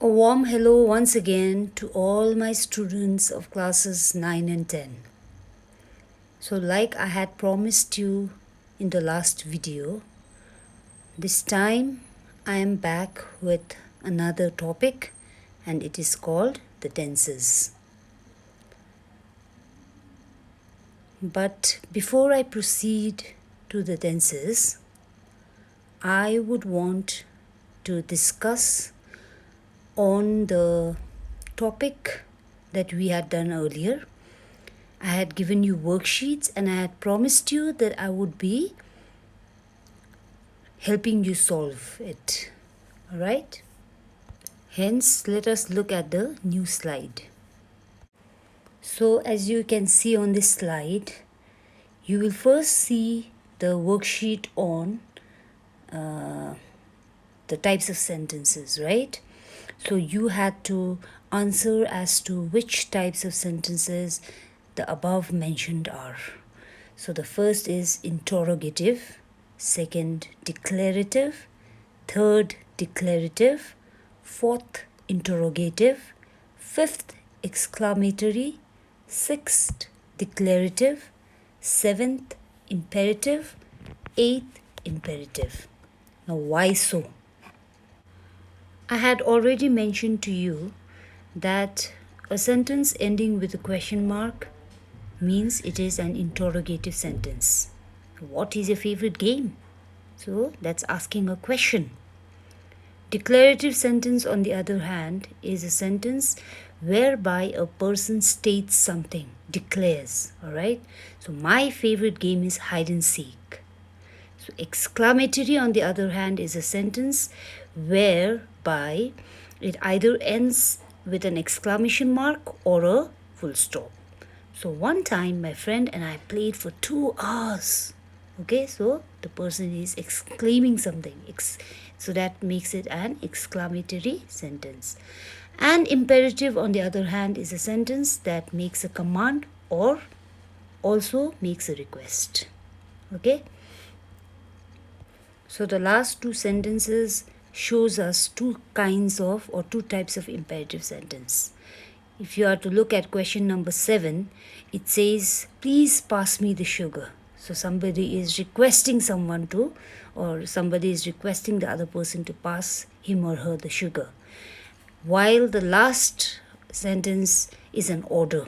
A warm hello once again to all my students of classes 9 and 10. So like I had promised you in the last video, this time I am back with another topic and it is called the tenses. But before I proceed to the tenses, I would want to discuss on the topic that we had done earlier. I had given you worksheets and I had promised you that I would be helping you solve it. Alright? Hence, let us look at the new slide. So, as you can see on this slide, you will first see the worksheet on the types of sentences, right? So you had to answer as to which types of sentences the above mentioned are. So the first is interrogative, second declarative, third declarative, fourth interrogative, fifth exclamatory, sixth declarative, seventh imperative, eighth imperative. Now why so? I had already mentioned to you that a sentence ending with a question mark means it is an interrogative sentence. What is your favorite game? So that's asking a question. Declarative sentence, on the other hand, is a sentence whereby a person states something, declares, alright? So my favorite game is hide and seek. So exclamatory, on the other hand, is a sentence whereby it either ends with an exclamation mark or a full stop. So one time my friend and I played for 2 hours. Okay, so the person is exclaiming something. So that makes it an exclamatory sentence. And imperative, on the other hand, is a sentence that makes a command or also makes a request. Okay. So the last two sentences shows us two types of imperative sentence. If you are to look at question number 7, it says, please pass me the sugar. So somebody is requesting someone to, or somebody is requesting the other person to pass him or her the sugar. While the last sentence is an order.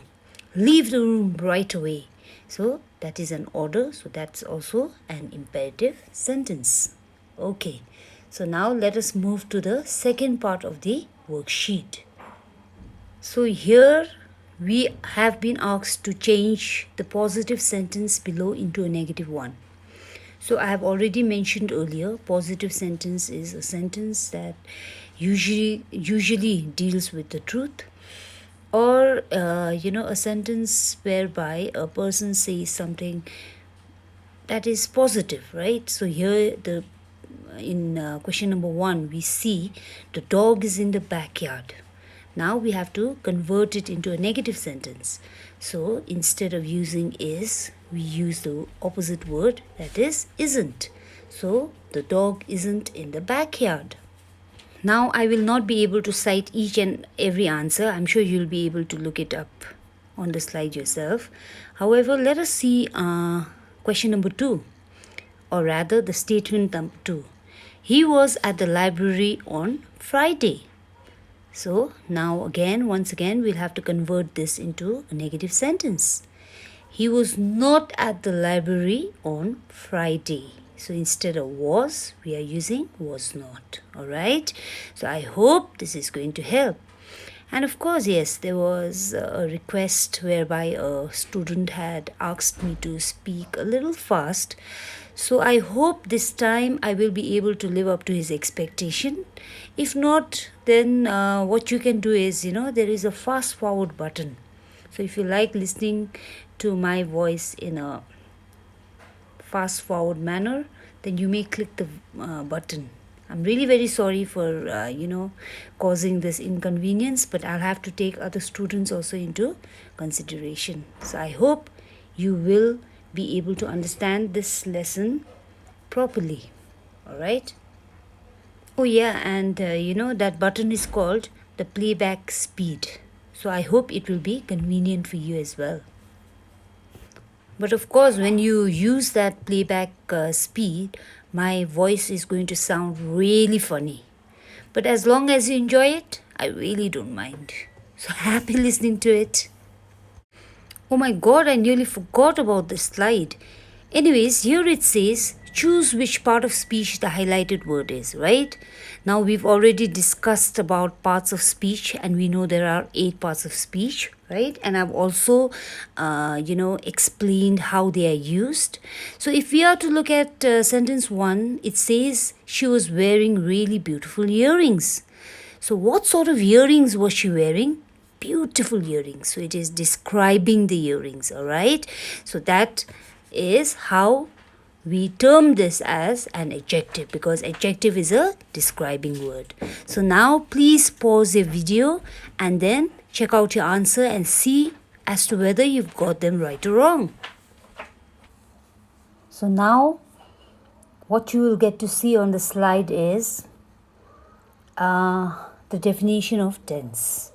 Leave the room right away. So that is an order. So that's also an imperative sentence. Okay. So now let us move to the second part of the worksheet. So here we have been asked to change the positive sentence below into a negative one. So I have already mentioned earlier, positive sentence is a sentence that usually deals with the truth, or a sentence whereby a person says something that is positive, right? So here in question number 1 we see the dog is in the backyard. Now we have to convert it into a negative sentence. So instead of using is, we use the opposite word, that is isn't. So the dog isn't in the backyard. Now I will not be able to cite each and every answer. I'm sure you'll be able to look it up on the slide yourself. However, let us see question number 2, or rather the statement number 2. He was at the library on Friday. So now once again, we'll have to convert this into a negative sentence. He was not at the library on Friday. So instead of was, we are using was not. Alright? So I hope this is going to help. And of course, yes, there was a request whereby a student had asked me to speak a little fast. So I hope this time I will be able to live up to his expectation. If not, then what you can do is, there is a fast forward button. So if you like listening to my voice in a fast forward manner, then you may click the button. I'm really very sorry for causing this inconvenience, but I'll have to take other students also into consideration. So I hope you will be able to understand this lesson properly. All right. Oh, yeah, and that button is called the playback speed. So I hope it will be convenient for you as well. But of course, when you use that playback speed, my voice is going to sound really funny. But as long as you enjoy it, I really don't mind. So happy listening to it. Oh my god, I nearly forgot about this slide. Anyways, here it says choose which part of speech the highlighted word is, right? Now we've already discussed about parts of speech and we know there are 8 parts of speech, right? And I've also explained how they are used. So if we are to look at sentence 1, it says she was wearing really beautiful earrings. So what sort of earrings was she wearing? Beautiful earrings. So it is describing the earrings, all right? So that is how we term this as an adjective, because adjective is a describing word. So now please pause the video and then check out your answer and see as to whether you've got them right or wrong. So now what you will get to see on the slide is the definition of tense.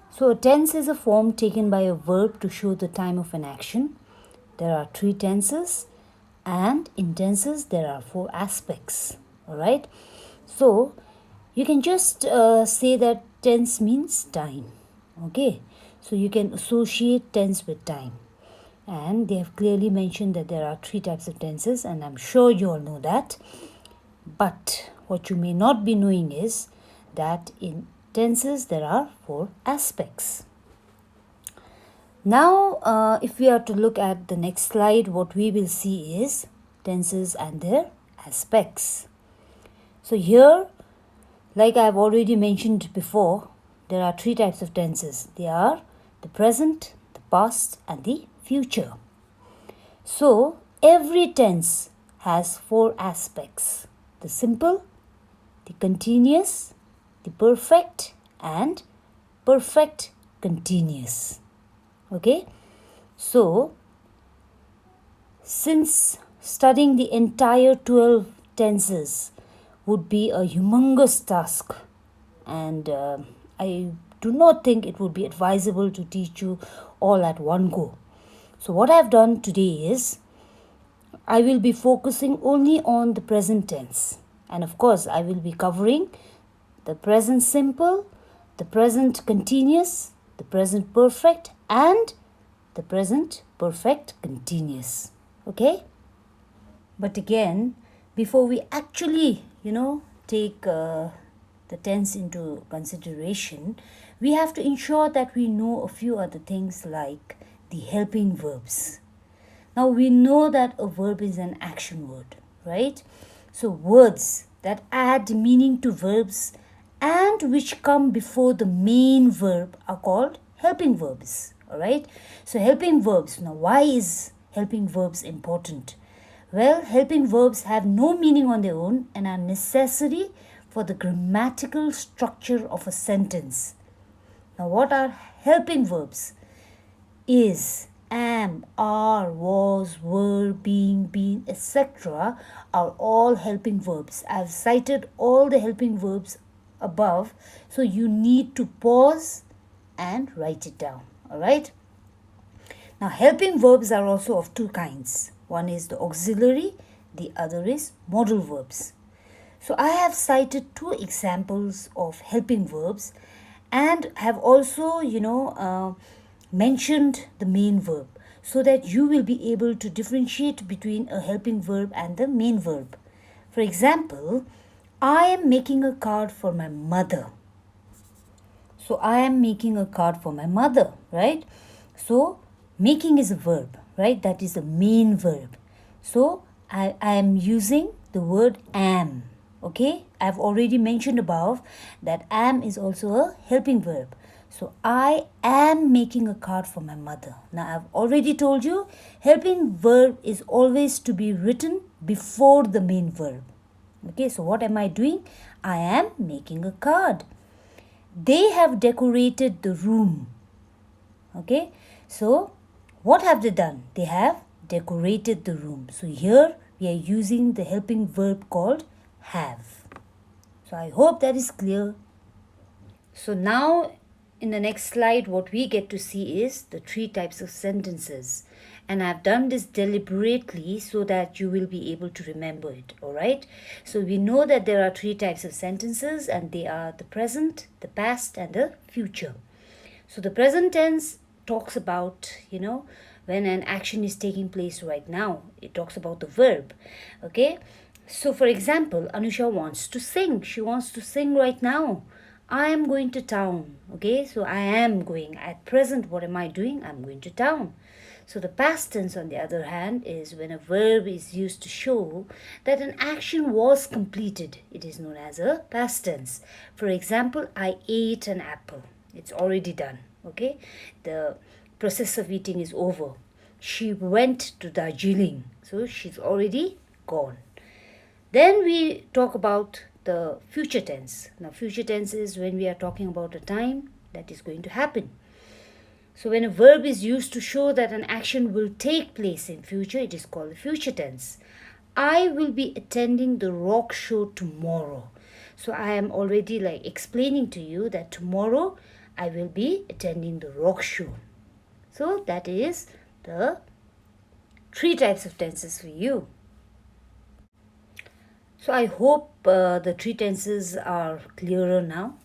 So a tense is a form taken by a verb to show the time of an action. There are 3 tenses, and in tenses there are 4 aspects. All right. So you can just say that tense means time. Okay. So you can associate tense with time. And they have clearly mentioned that there are 3 types of tenses, and I'm sure you all know that. But what you may not be knowing is that in tenses there are 4 aspects. Now, if we are to look at the next slide, what we will see is tenses and their aspects. So here, like I have already mentioned before, there are 3 types of tenses. They are the present, the past, and the future. So every tense has 4 aspects: the simple, the continuous, the perfect, and perfect continuous. Okay, so since studying the entire 12 tenses would be a humongous task, and I do not think it would be advisable to teach you all at one go. So what I've done today is I will be focusing only on the present tense, and of course I will be covering the present simple, the present continuous, the present perfect, and the present perfect continuous. Okay? But again, before we actually, take the tense into consideration, we have to ensure that we know a few other things like the helping verbs. Now we know that a verb is an action word, right? So words that add meaning to verbs and which come before the main verb are called helping verbs. All right. So helping verbs. Now why is helping verbs important? Well, helping verbs have no meaning on their own and are necessary for the grammatical structure of a sentence. Now what are helping verbs? Is, am, are, was, were, being, been, etc. are all helping verbs. I've cited all the helping verbs above, so you need to pause and write it down. All right. Now, helping verbs are also of 2 kinds. One is the auxiliary, the other is modal verbs. So I have cited 2 examples of helping verbs and have also, mentioned the main verb so that you will be able to differentiate between a helping verb and the main verb. For example, I am making a card for my mother. So I am making a card for my mother, right? So making is a verb, right? That is the main verb. So I am using the word am. Okay, I've already mentioned above that am is also a helping verb. So I am making a card for my mother. Now I've already told you helping verb is always to be written before the main verb. Okay, so what am I doing? I am making a card. They have decorated the room. Okay, so what have they done? They have decorated the room. So here we are using the helping verb called have. So I hope that is clear. So now in the next slide, what we get to see is the three types of sentences. And I've done this deliberately so that you will be able to remember it, all right? So we know that there are three types of sentences, and they are the present, the past, and the future. So the present tense talks about, when an action is taking place right now. It talks about the verb, okay? So for example, Anusha wants to sing. She wants to sing right now. I am going to town, okay? So I am going. At present, what am I doing? I'm going to town. So the past tense, on the other hand, is when a verb is used to show that an action was completed. It is known as a past tense. For example, I ate an apple. It's already done, okay? The process of eating is over. She went to Darjeeling. So she's already gone. Then we talk about the future tense. Now, future tense is when we are talking about a time that is going to happen. So when a verb is used to show that an action will take place in future, it is called the future tense. I will be attending the rock show tomorrow. So I am already explaining to you that tomorrow I will be attending the rock show. So that is the three types of tenses for you. So I hope the three tenses are clearer now.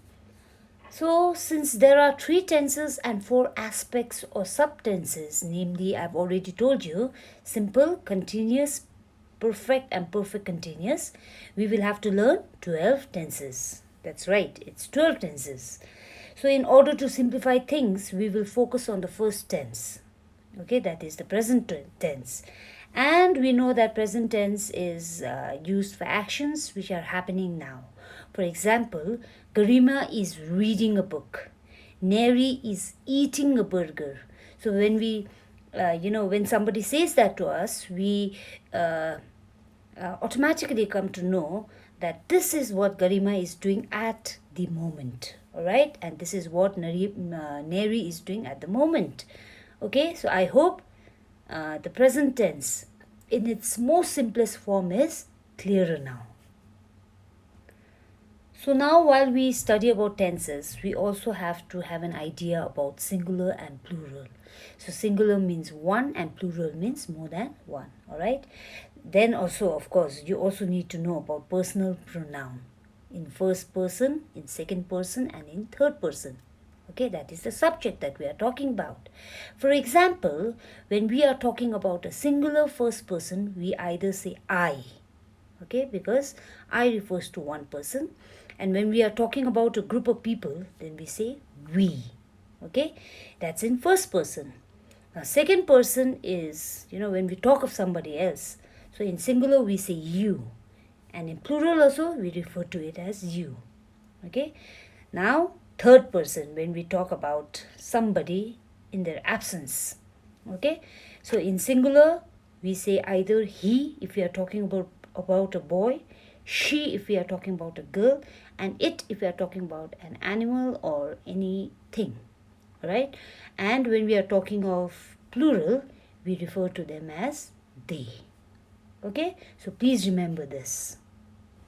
So since there are three tenses and four aspects or subtenses, namely I've already told you, simple, continuous, perfect and perfect continuous, we will have to learn 12 tenses. That's right, it's 12 tenses. So in order to simplify things, we will focus on the first tense. Okay, that is the present tense. And we know that present tense is used for actions which are happening now. For example, Garima is reading a book. Neri is eating a burger. So when we, when somebody says that to us, we automatically come to know that this is what Garima is doing at the moment. All right, and this is what Neri is doing at the moment. Okay, so I hope the present tense in its most simplest form is clearer now. So now while we study about tenses, we also have to have an idea about singular and plural. So singular means one and plural means more than one, all right? Then also, of course, you also need to know about personal pronoun in first person, in second person, and in third person. Okay, that is the subject that we are talking about. For example, when we are talking about a singular first person, we either say I, okay, because I refers to one person. And when we are talking about a group of people, then we say we, okay, that's in first person. Now, second person is, when we talk of somebody else. So in singular, we say you. And in plural also, we refer to it as you, okay. Now, third person, when we talk about somebody in their absence, okay. So in singular, we say either he if we are talking about a boy, she if we are talking about a girl, and it if we are talking about an animal or anything, right? And when we are talking of plural, we refer to them as they. Okay, so please remember this.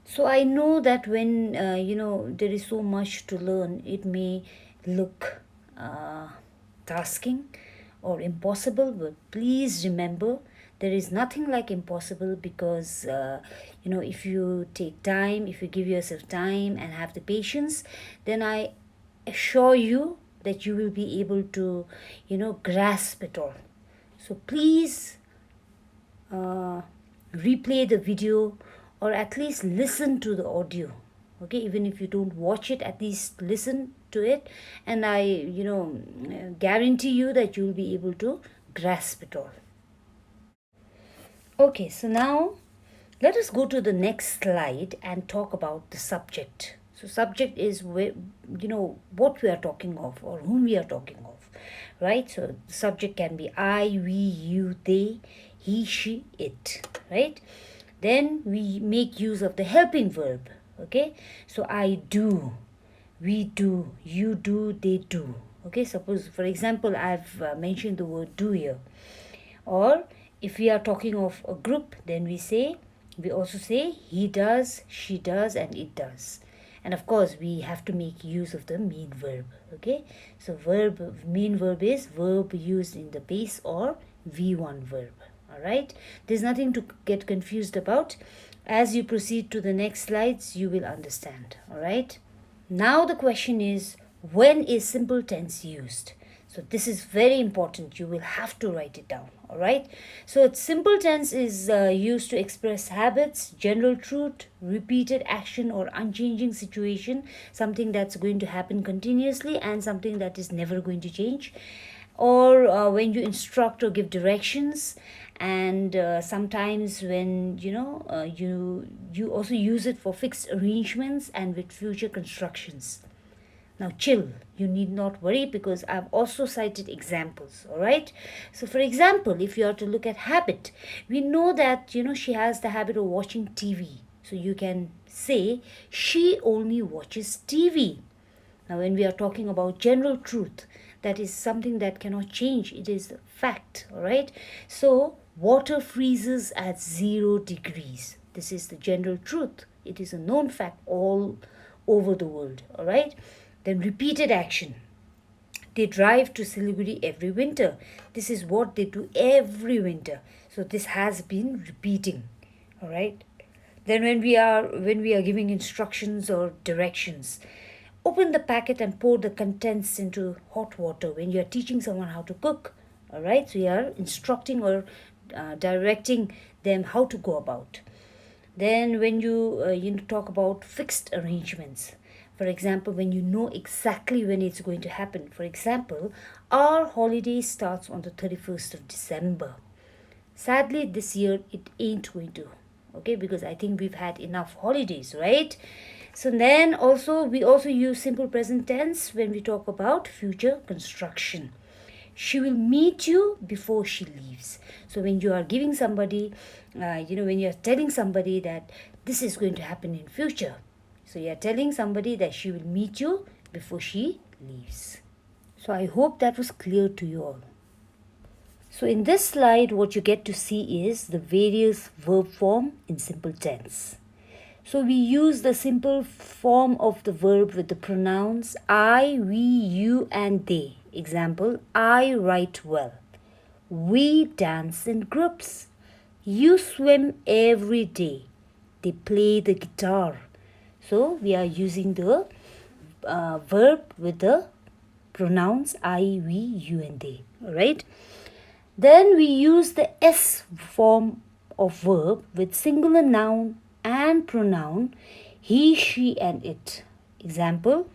So I know that when there is so much to learn, it may look tasking or impossible, but please remember there is nothing like impossible, because if you take time, if you give yourself time and have the patience, then I assure you that you will be able to grasp it all. So please replay the video, or at least listen to the audio, okay, even if you don't watch it, at least listen to it, and I guarantee you that you'll be able to grasp it all. Okay, so now let us go to the next slide and talk about the subject. So subject is where, what we are talking of or whom we are talking of, right? So the subject can be I, we, you, they, he, she, it, right? Then we make use of the helping verb, okay? So I do, we do, you do, they do, okay? Suppose, for example, I've mentioned the word do here. Or if we are talking of a group, then we also say he does, she does, and it does. And of course, we have to make use of the main verb. Okay, so main verb is verb used in the base or V1 verb. All right, there's nothing to get confused about. As you proceed to the next slides, you will understand. All right, now the question is, when is simple tense used? So this is very important. You will have to write it down. All right. So simple tense is used to express habits, general truth, repeated action or unchanging situation, something that's going to happen continuously and something that is never going to change. Or when you instruct or give directions, and sometimes when you also use it for fixed arrangements and with future constructions. Now chill, you need not worry because I've also cited examples. All right, so for example, if you are to look at habit, we know that she has the habit of watching TV, so you can say she only watches TV. Now when we are talking about general truth, that is something that cannot change, it is fact. All right, so water freezes at 0 degrees. This is the general truth, it is a known fact all over the world. All right, then repeated action. They drive to Siliguri every winter. This is what they do every winter. So this has been repeating. All right. Then when we are giving instructions or directions, open the packet and pour the contents into hot water when you are teaching someone how to cook. All right. So you are instructing or directing them how to go about. Then when you talk about fixed arrangements, for example, when you know exactly when it's going to happen. For example, our holiday starts on the 31st of December. Sadly, this year it ain't going to. Okay, because I think we've had enough holidays, right? So then we also use simple present tense when we talk about future construction. She will meet you before she leaves. So when you are giving somebody, when you're telling somebody that this is going to happen in future, so you're telling somebody that she will meet you before she leaves. So I hope that was clear to you all. So in this slide, what you get to see is the various verb form in simple tense. So we use the simple form of the verb with the pronouns I, we, you and they. Example, I write well. We dance in groups. You swim every day. They play the guitar. So we are using the verb with the pronouns I, we, you and they. All right. Then we use the S form of verb with singular noun and pronoun he, she and it. Example,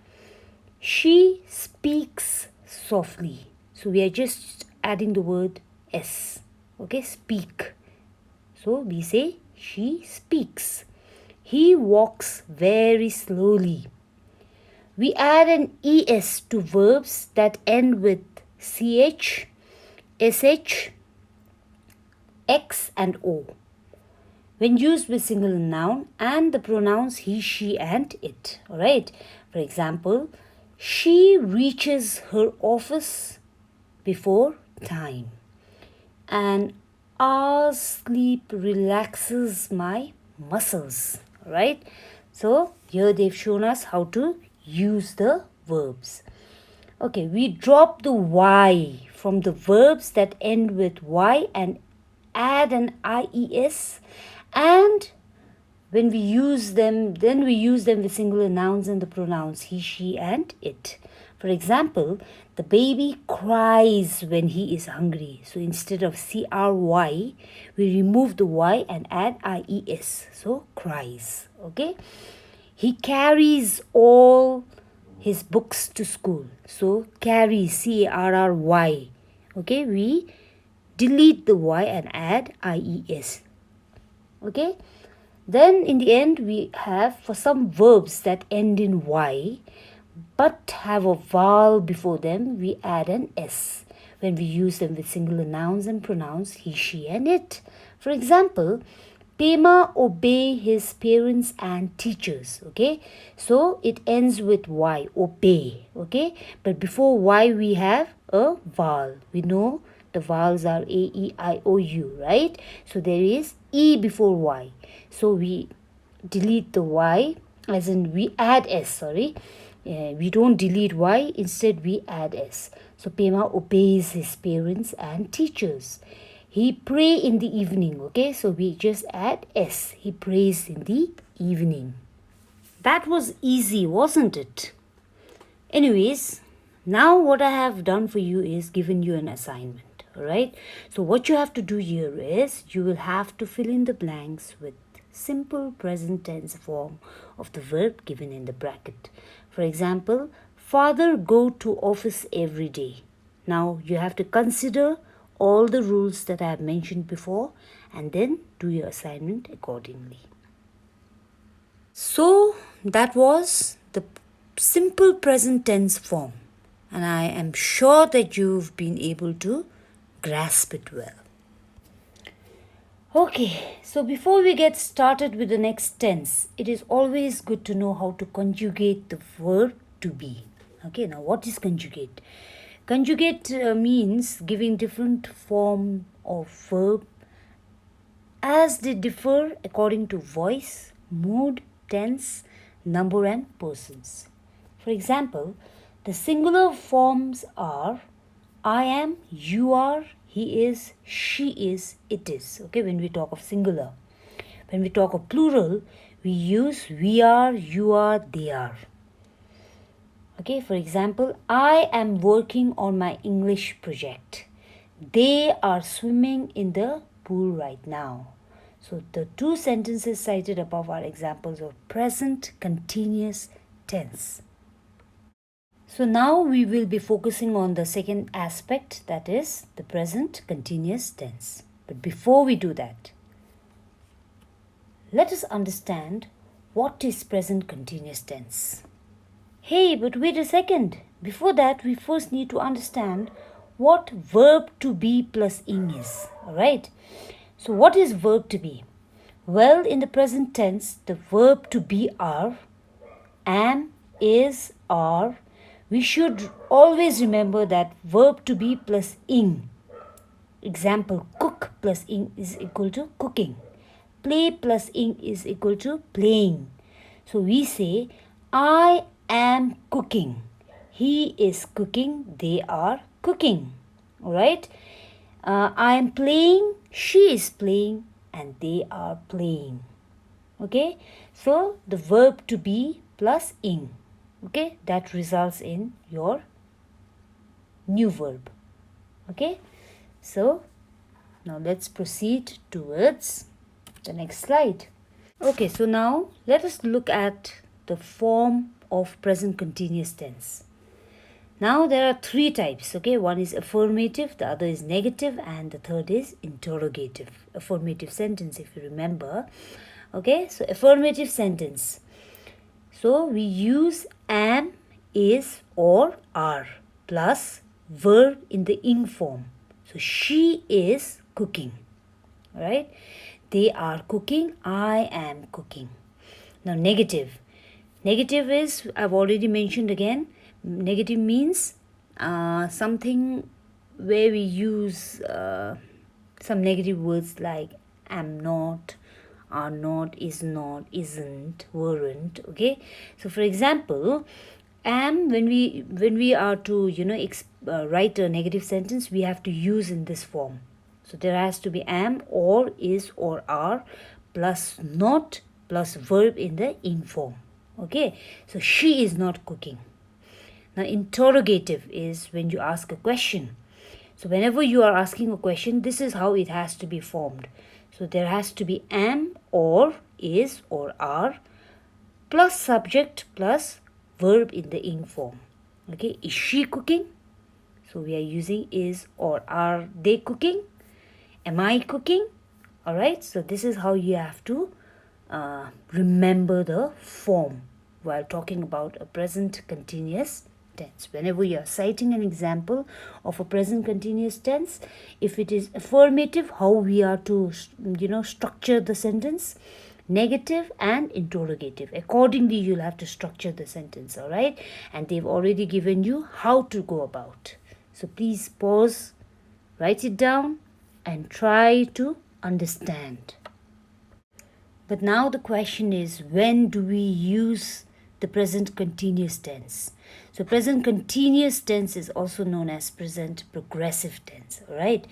she speaks softly. So we are just adding the word S. Okay, speak. So we say she speaks. He walks very slowly. We add an ES to verbs that end with CH, SH, X and O when used with singular noun and the pronouns he, she and it. Alright. For example, she reaches her office before time. And our sleep relaxes my muscles. Alright. So here they've shown us how to use the verbs. Okay, we drop the Y from the verbs that end with Y and add an IES, and when we use them, then we use them with singular nouns and the pronouns he, she and it. For example, the baby cries when he is hungry. So instead of CRY, we remove the Y and add IES. So cries. Okay. He carries all his books to school. So carry, CARRY. Okay, we delete the Y and add IES. Okay, then in the end we have for some verbs that end in Y but have a vowel before them, we add an S when we use them with singular nouns and pronouns he, she and it. For example, Pema obey his parents and teachers. Okay, so it ends with Y, obey. Okay, but before Y we have a vowel. We know the vowels are A, E, I, O, U, right? So there is E before Y. So we delete the Y as in we add s, sorry. We don't delete y, instead we add s. So Pema obeys his parents and teachers. He pray in the evening, okay? So we just add s. He prays in the evening. That was easy, wasn't it? Anyways, now what I have done for you is given you an assignment, alright? So what you have to do here is you will have to fill in the blanks with simple present tense form of the verb given in the bracket. For example, father go to office every day. Now you have to consider all the rules that I have mentioned before and then do your assignment accordingly. So that was the simple present tense form, and I am sure that you've been able to grasp it well. Okay, so before we get started with the next tense, it is always good to know how to conjugate the verb to be. Okay, now what is conjugate? Conjugate means giving different form of verb as they differ according to voice, mood, tense, number and persons. For example, the singular forms are I am, you are, he is, she is, it is. Okay, when we talk of singular. When we talk of plural, we use we are, you are, they are. Okay, for example, I am working on my English project. They are swimming in the pool right now. So the two sentences cited above are examples of present continuous tense. So now we will be focusing on the second aspect, that is the present continuous tense. But before we do that, let us understand what is present continuous tense. Hey, but wait a second. Before that, we first need to understand what verb to be plus ing is. Alright? So what is verb to be? Well, in the present tense, the verb to be are, am, is, are. We should always remember that verb to be plus ing. Example, cook plus ing is equal to cooking. Play plus ing is equal to playing. So we say, I am cooking. He is cooking. They are cooking. Alright? I am playing. She is playing. And they are playing. Okay? So the verb to be plus ing. Okay? That results in your new verb. Okay? So now let's proceed towards the next slide. Okay, so now let us look at the form of present continuous tense. Now there are three types, okay? One is affirmative, the other is negative, and the third is interrogative. Affirmative sentence, if you remember. Okay, so affirmative sentence. So we use am, is, or are plus verb in the ing form. So she is cooking, right? They are cooking, I am cooking. Now negative. Negative is, I've already mentioned again, negative means something where we use some negative words like am not, are not, is not, isn't, weren't. Okay, so for example, am, when we are to write a negative sentence, we have to use in this form. So there has to be am, or, is, or are plus not plus verb in the ing form. Okay, so she is not cooking. Now interrogative is when you ask a question. So whenever you are asking a question, this is how it has to be formed. So there has to be am, or, is, or are plus subject plus verb in the ing form. Okay, is she cooking? So we are using is, or are they cooking? Am I cooking? Alright, so this is how you have to remember the form while talking about a present continuous tense. Whenever you are citing an example of a present continuous tense, if it is affirmative, how we are to structure the sentence, negative and interrogative. Accordingly, you'll have to structure the sentence, all right? And they've already given you how to go about. So please pause, write it down, and try to understand. But now the question is, when do we use the present continuous tense? So present continuous tense is also known as present progressive tense, all right?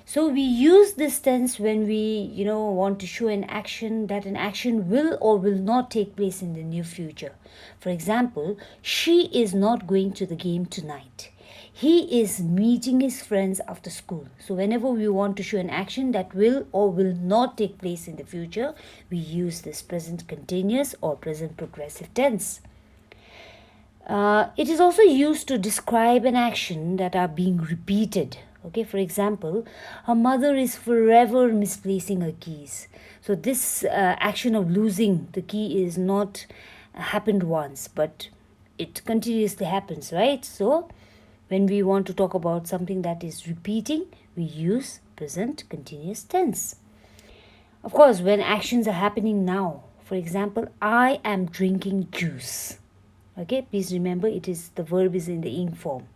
So we use this tense when we, want to show an action that an action will or will not take place in the near future. For example, she is not going to the game tonight. He is meeting his friends after school. So whenever we want to show an action that will or will not take place in the future, we use this present continuous or present progressive tense. It is also used to describe an action that are being repeated. Okay, for example, her mother is forever misplacing her keys. So this action of losing the key is not happened once, but it continuously happens, right? So when we want to talk about something that is repeating, we use present continuous tense. Of course, when actions are happening now, for example, I am drinking juice. Okay, please remember the verb is in the ing form.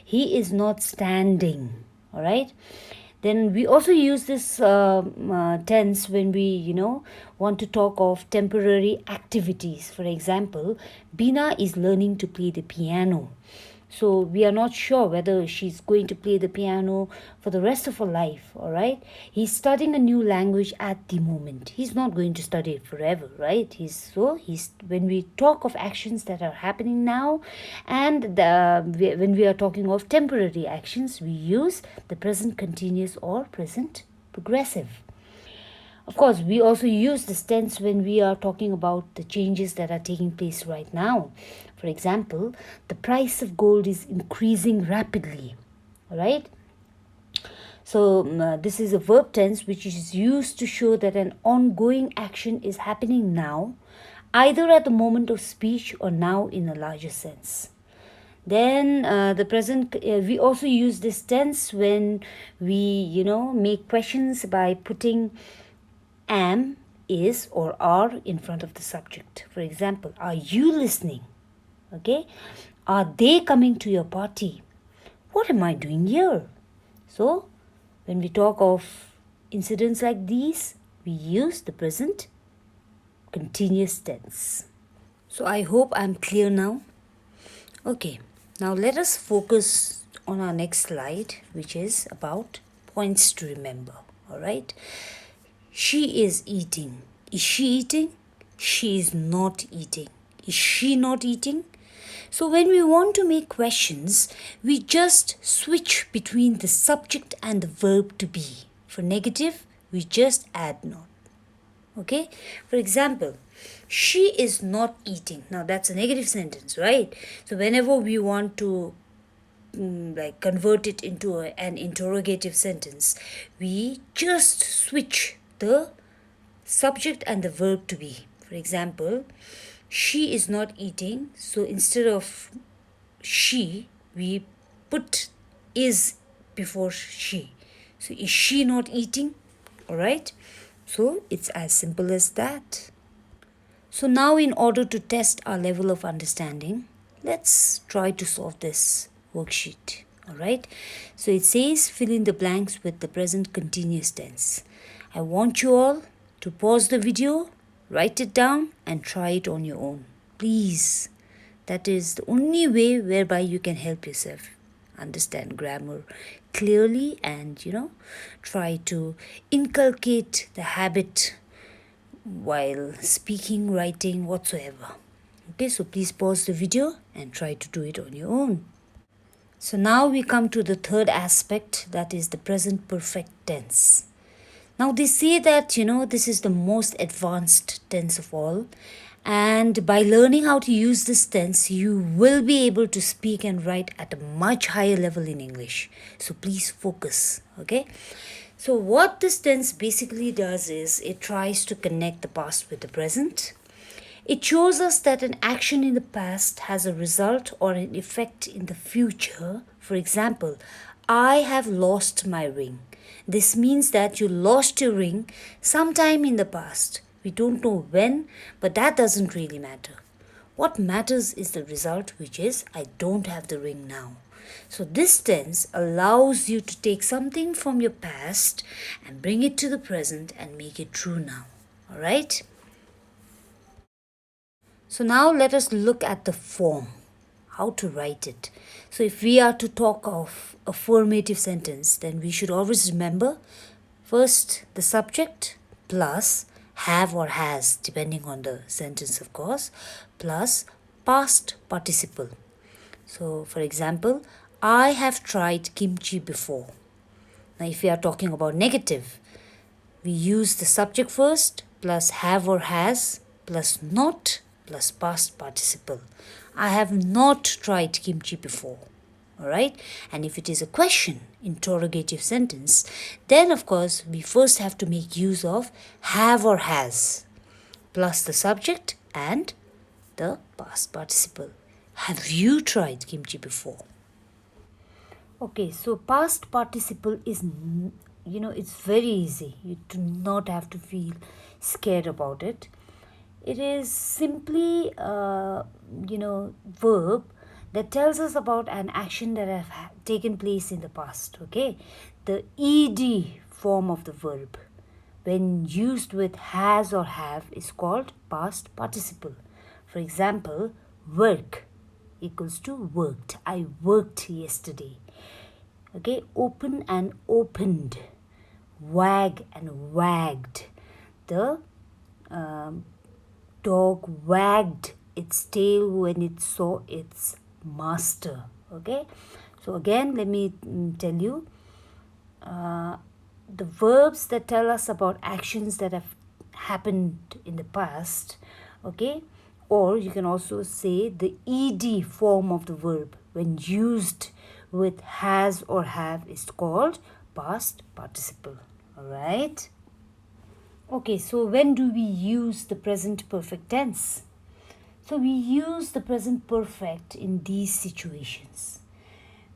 He is not standing. All right. Then we also use this tense when we, want to talk of temporary activities. For example, Bina is learning to play the piano. So we are not sure whether she's going to play the piano for the rest of her life, all right? He's studying a new language at the moment. He's not going to study it forever, right? When we talk of actions that are happening now and when we are talking of temporary actions, we use the present continuous or present progressive. Of course, we also use this tense when we are talking about the changes that are taking place right now. For example, the price of gold is increasing rapidly. All right? So, this is a verb tense which is used to show that an ongoing action is happening now, either at the moment of speech or now in a larger sense. Then we also use this tense when we, make questions by putting am, is, or are in front of the subject. For example, are you listening? Okay. Are they coming to your party? What am I doing here? So, when we talk of incidents like these, we use the present continuous tense. So, I hope I'm clear now. Okay. Now, let us focus on our next slide, which is about points to remember. All right. She is eating. Is she eating? She is not eating. Is she not eating? So when we want to make questions, we just switch between the subject and the verb to be. For negative, we just add not. Okay? For example, she is not eating. Now that's a negative sentence, right? So whenever we want to convert it into an interrogative sentence, we just switch the subject and the verb to be. For example, she is not eating. So instead of she, we put is before she. So is she not eating? All right. So it's as simple as that. So now in order to test our level of understanding, let's try to solve this worksheet. All right. So it says fill in the blanks with the present continuous tense. I want you all to pause the video, write it down and try it on your own. Please. That is the only way whereby you can help yourself understand grammar clearly and, try to inculcate the habit while speaking, writing, whatsoever. Okay, so please pause the video and try to do it on your own. So now we come to the third aspect, that is the present perfect tense. Now they say that, this is the most advanced tense of all. And by learning how to use this tense, you will be able to speak and write at a much higher level in English. So please focus, okay? So what this tense basically does is it tries to connect the past with the present. It shows us that an action in the past has a result or an effect in the future. For example, I have lost my ring. This means that you lost your ring sometime in the past. We don't know when, but that doesn't really matter. What matters is the result, which is I don't have the ring now. So this tense allows you to take something from your past and bring it to the present and make it true now. All right? So now let us look at the form, how to write it. So if we are to talk of a formative sentence, then we should always remember first the subject plus have or has, depending on the sentence of course, plus past participle. So for example, I have tried kimchi before. Now if we are talking about negative, we use the subject first plus have or has plus not plus past participle. I have not tried kimchi before. Alright? And if it is a question, interrogative sentence, then of course we first have to make use of have or has plus the subject and the past participle. Have you tried kimchi before? Okay, so past participle is, it's very easy. You do not have to feel scared about it. It is simply, verb that tells us about an action that have taken place in the past. Okay, the ed form of the verb, when used with has or have, is called past participle. For example, work equals to worked. I worked yesterday. Okay, open and opened, wag and wagged. The dog wagged its tail when it saw its master. Okay, so again let me tell you the verbs that tell us about actions that have happened in the past. Okay, or you can also say the ed form of the verb when used with has or have is called past participle. All right. Okay, so when do we use the present perfect tense? So we use the present perfect in these situations.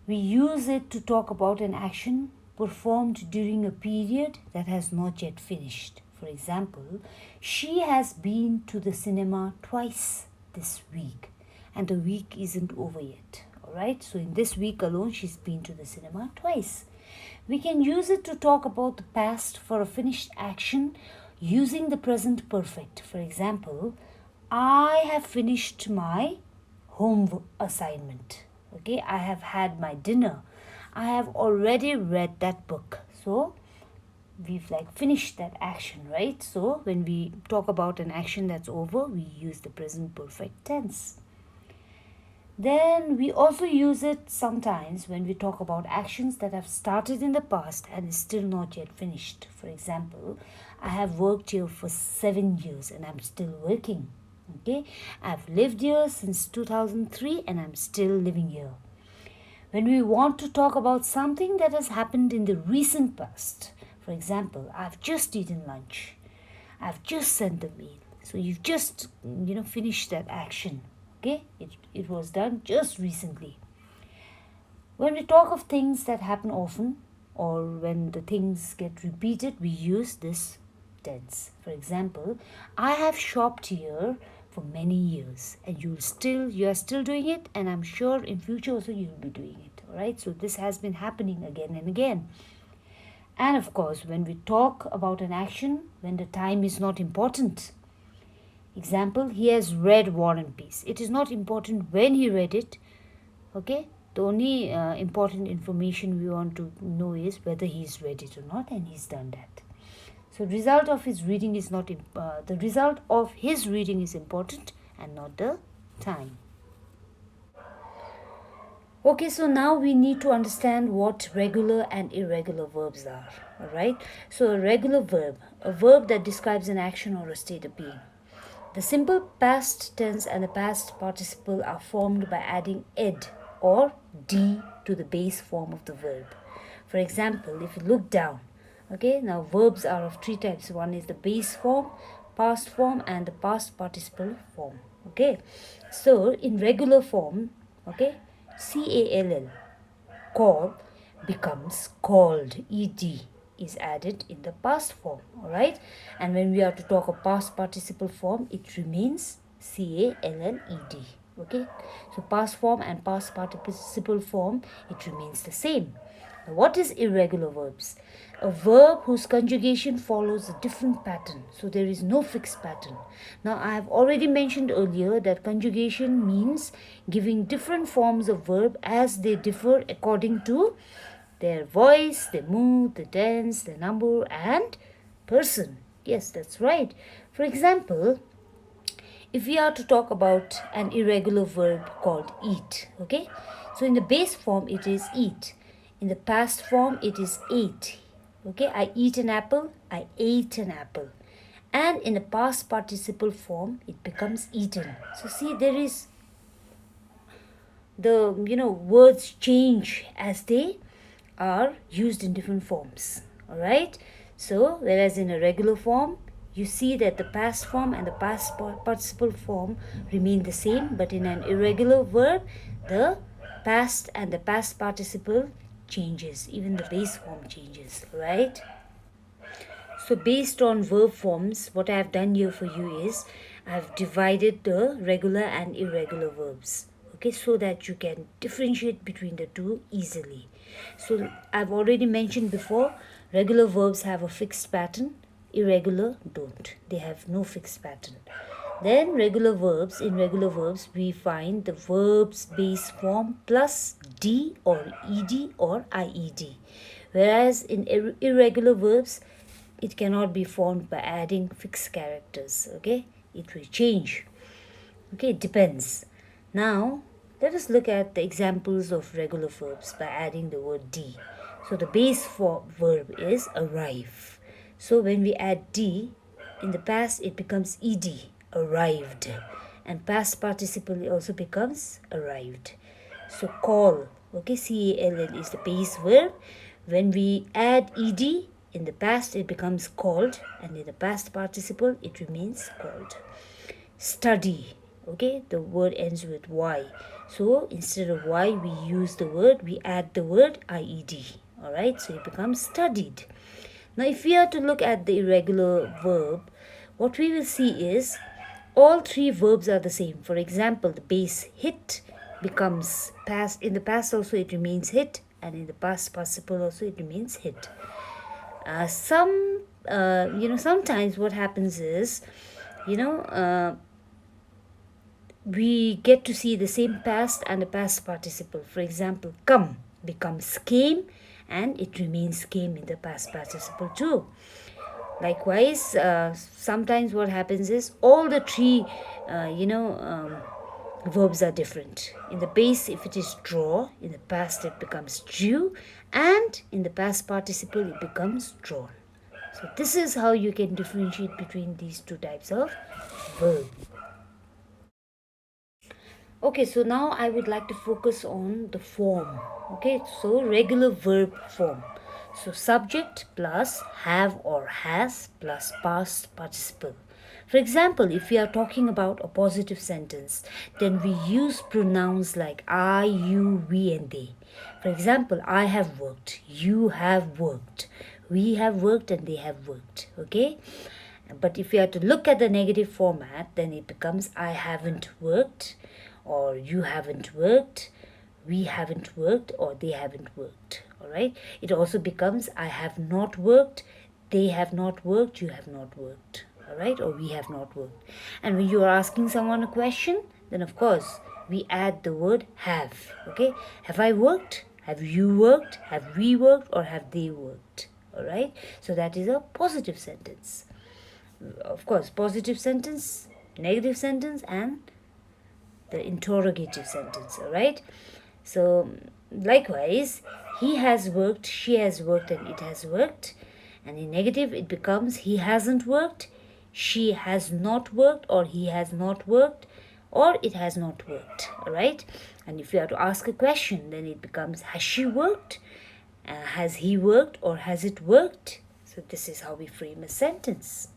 We use it to talk about an action performed during a period that has not yet finished. For example, she has been to the cinema twice this week, and the week isn't over yet. Alright, so in this week alone, she's been to the cinema twice. We can use it to talk about the past for a finished action using the present perfect. For example, I have finished my home assignment. Okay, I have had my dinner. I have already read that book. So we've finished that action, right? So when we talk about an action that's over, we use the present perfect tense. Then we also use it sometimes when we talk about actions that have started in the past and is still not yet finished. For example, I have worked here for 7 years and I'm still working. Okay, I've lived here since 2003 and I'm still living here. When we want to talk about something that has happened in the recent past, for example, I've just eaten lunch, I've just sent the mail. So you've just, finished that action. Okay, it was done just recently. When we talk of things that happen often or when the things get repeated, we use this tense. For example, I have shopped here for many years and you are still doing it, and I'm sure in future also you'll be doing it. All right, so this has been happening again and again. And of course, when we talk about an action when the time is not important, example, he has read War and Peace. It is not important when he read it. Okay, the only important information we want to know is whether he's read it or not, and he's done that. So result of his reading is not the result of his reading is important and not the time. Okay, so now we need to understand what regular and irregular verbs are. All right, so a regular verb, a verb that describes an action or a state of being. The simple past tense and the past participle are formed by adding ed or d to the base form of the verb. For example, if you look down, okay, now verbs are of three types. One is the base form, past form, and the past participle form. Okay, so in regular form, okay, call, call becomes called, ed is added in the past form. All right, and when we are to talk of past participle form, it remains called. Okay, so past form and past participle form, it remains the same. Now, what is irregular verbs? A verb whose conjugation follows a different pattern, so there is no fixed pattern. Now, I have already mentioned earlier that conjugation means giving different forms of verb as they differ according to their voice, their mood, the tense, the number, and person. Yes, that's right. For example, if we are to talk about an irregular verb called eat, okay, so in the base form it is eat, in the past form it is ate. Okay, I eat an apple, I ate an apple, and in the past participle form it becomes eaten. So see, there is the words change as they are used in different forms. All right, so whereas in a regular form you see that the past form and the past participle form remain the same, but in an irregular verb the past and the past participle changes, even the base form changes, right? So based on verb forms, what I have done here for you is I have divided the regular and irregular verbs. Okay, so that you can differentiate between the two easily. So I've already mentioned before, regular verbs have a fixed pattern, irregular don't. They have no fixed pattern. Then in regular verbs, we find the verbs base form plus D or ED or IED. Whereas in irregular verbs, it cannot be formed by adding fixed characters. Okay, it will change. Okay, it depends. Now let us look at the examples of regular verbs by adding the word D. So the base for verb is arrive. So when we add D, in the past it becomes ed, arrived, and past participle also becomes arrived. So call, okay, call is the base verb. When we add ed, in the past it becomes called, and in the past participle it remains called. Study, okay, the word ends with y, so instead of y we add the word ied. All right, so it becomes studied. Now if we are to look at the irregular verb, what we will see is all three verbs are the same. For example, the base hit becomes past, in the past also it remains hit, and in the past participle also it remains hit. Sometimes what happens is, we get to see the same past and the past participle. For example, come becomes came, and it remains came in the past participle too. Likewise, sometimes what happens is all the three verbs are different. In the base, if it is draw, in the past it becomes drew, and in the past participle it becomes drawn. So this is how you can differentiate between these two types of verb. Okay, so now I would like to focus on the form. Okay, so regular verb form. So subject plus have or has plus past participle. For example, if we are talking about a positive sentence, then we use pronouns like I, you, we, and they. For example, I have worked, you have worked, we have worked, and they have worked. Okay? But if you have to look at the negative format, then it becomes I haven't worked, or you haven't worked, we haven't worked, or they haven't worked. All right. It also becomes I have not worked, they have not worked, you have not worked. All right. Or we have not worked. And when you are asking someone a question, then of course we add the word have. Okay. Have I worked? Have you worked? Have we worked? Or have they worked? All right. So that is a positive sentence. Of course, positive sentence, negative sentence, and the interrogative sentence. All right. So likewise, he has worked, she has worked, and it has worked. And in negative it becomes he hasn't worked, she has not worked, or he has not worked, or it has not worked. All right. And if you have to ask a question, then it becomes has she worked, has he worked, or has it worked. So this is how we frame a sentence.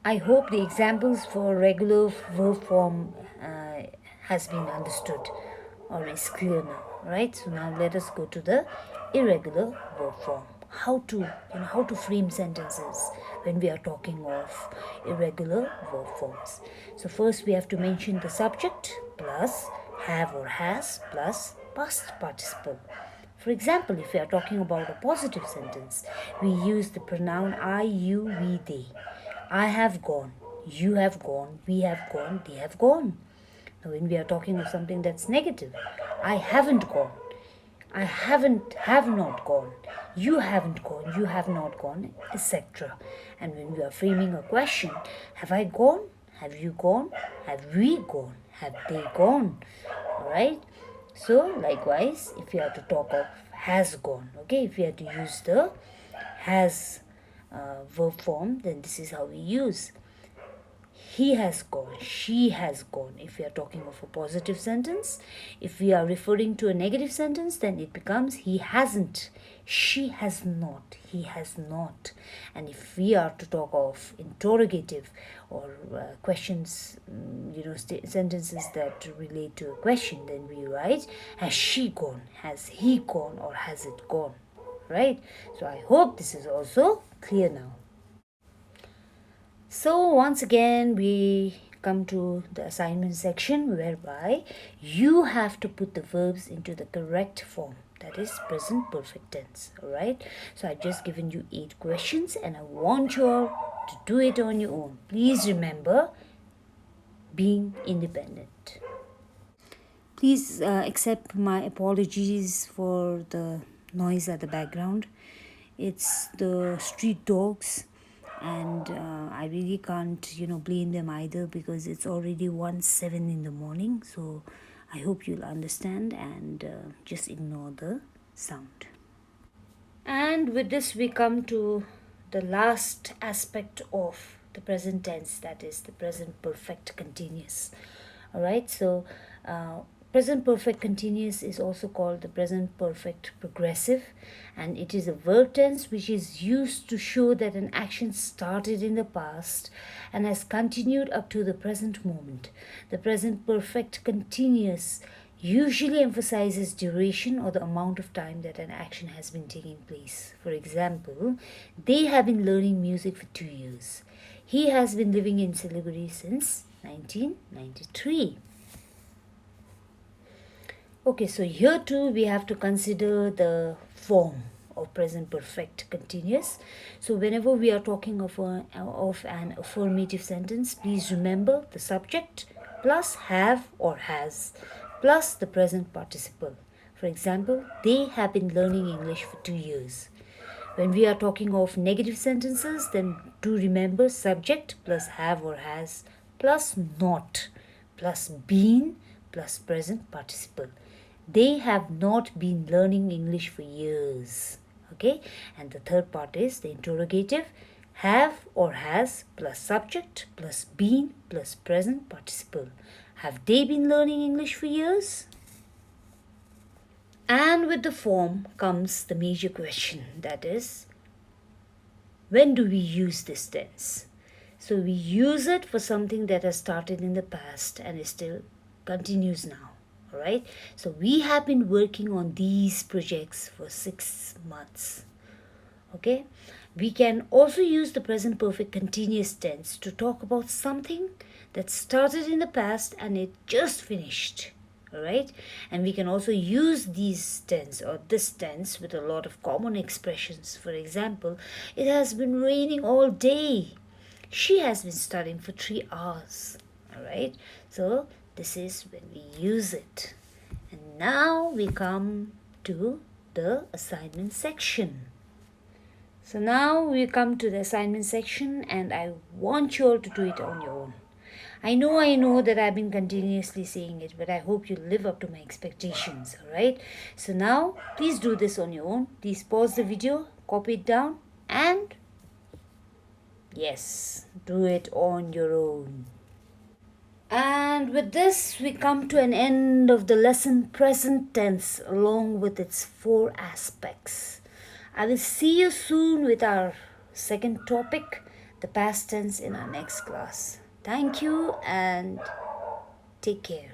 I hope the examples for regular verb form has been understood or is clear now, right? So now let us go to the irregular verb form. how to frame sentences when we are talking of irregular verb forms. So first we have to mention the subject plus have or has plus past participle. For example, if we are talking about a positive sentence, we use the pronoun I, you, we, they. I have gone, you have gone, we have gone, they have gone. Now, when we are talking of something that's negative, I haven't gone, I have not gone, you haven't gone, you have not gone, etc. And when we are framing a question, have I gone? Have you gone? Have we gone? Have they gone? Alright? So likewise, if you have to talk of has gone, okay, if you have to use the has verb form, then this is how we use. He has gone, she has gone, if we are talking of a positive sentence. If we are referring to a negative sentence, then it becomes he hasn't, she has not, he has not. And if we are to talk of interrogative or questions, sentences that relate to a question, then we write has she gone, has he gone, or has it gone, right? So I hope this is also clear now. So once again we come to the assignment section, whereby you have to put the verbs into the correct form, that is present perfect tense. Alright, so I've just given you 8 questions and I want you all to do it on your own. Please remember being independent. Please accept my apologies for the noise at the background. It's the street dogs, and I really can't blame them either, because it's already 1:07 in the morning. So I hope you'll understand and just ignore the sound. And with this we come to the last aspect of the present tense, that is the present perfect continuous. Alright, so present perfect continuous is also called the present perfect progressive, and it is a verb tense which is used to show that an action started in the past and has continued up to the present moment. The present perfect continuous usually emphasizes duration or the amount of time that an action has been taking place. For example, they have been learning music for 2 years. He has been living in Siliguri since 1993. Okay, so here too we have to consider the form of present perfect continuous. So whenever we are talking of an affirmative sentence, please remember the subject plus have or has plus the present participle. For example, they have been learning English for 2 years. When we are talking of negative sentences, then do remember subject plus have or has plus not plus been plus present participle. They have not been learning English for years. Okay, and the third part is the interrogative, have or has plus subject plus been plus present participle. Have they been learning English for years? And with the form comes the major question, that is, when do we use this tense? So we use it for something that has started in the past and is still continues now. Alright, so we have been working on these projects for 6 months. Okay, we can also use the present perfect continuous tense to talk about something that started in the past and it just finished. Alright, and we can also use these tense or this tense with a lot of common expressions. For example, it has been raining all day. She has been studying for 3 hours. Alright, so this is when we use it. And now we come to the assignment section. So now we come to the assignment section and I want you all to do it on your own. I know that I've been continuously saying it, but I hope you live up to my expectations. Alright, so now please do this on your own. Please pause the video, copy it down, and yes, do it on your own. And with this, we come to an end of the lesson present tense along with its 4 aspects. I will see you soon with our second topic, the past tense, in our next class. Thank you and take care.